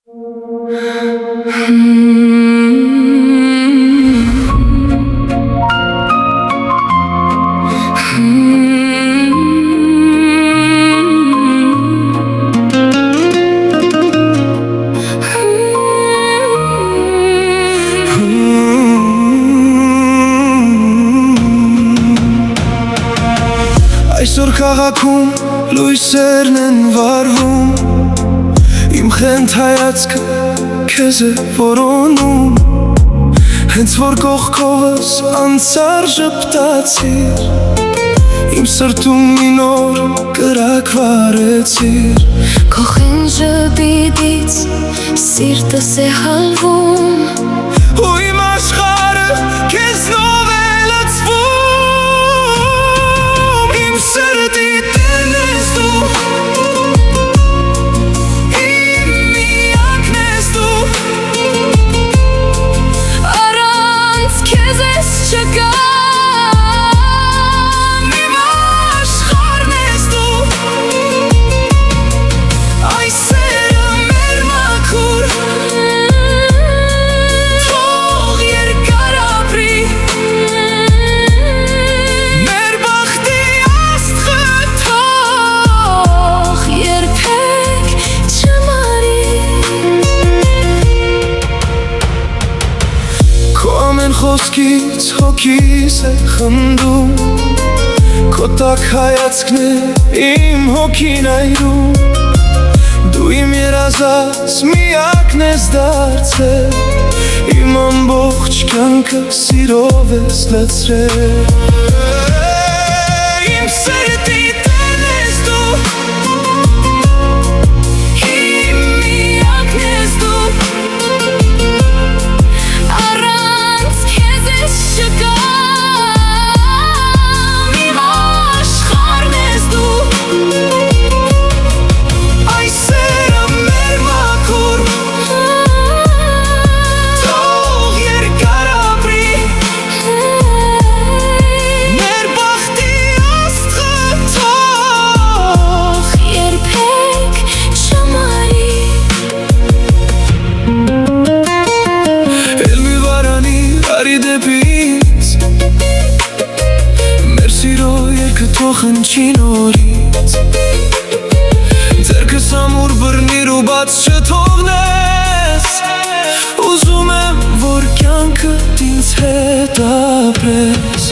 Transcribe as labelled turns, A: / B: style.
A: Այսօր քաղաքում լույսերն են վառվում, իմ խենթ հայացքը քեզ է որոնում, հենց որ կողքովս անցար ժպտացիր, իմ սրտում մի նոր կրակ վառեցիր։
B: Քո խենջը բիդից սիրտս է հալվում,
A: ու իմ աշխարհը քեզնով է լցվում, իմ սրտի տերն ես դու, իմ միակն ես դու,
B: առանց քեզ ես չկա,
A: իմ աշխարհն ես դու, այս սերը մեր մաքուր, թող երկար ապրի, մեր բախտի աստղը
B: թող երբեք չմարի։
A: Քո ամեն խոսքից հոգիս է խմդում, քո տաք հայացքն է իմ հոգին այրում, դու իմ երազած միակն ես դարձել, իմ ամբողջ կյանքը սիրով ես լցրել, իմ սրտի տերն ես դու,
B: Իմ միակն ես դու, առանց քեզ ես չկա, իմ աշխարհն ես դու,
A: այս սերը մեր մաքուր, թող երկար ապրի, մեր բախտի աստղը թող
B: երբեք չմարի։
A: Էլ մի վարանի արի դեպի ինձ, մեր սիրո երգը թող հնչի նորից, ձեռքս ամուր բռնիր ու բաց չթողնես, ուզում եմ, որ կյանքդ ինձ հետ ապրես,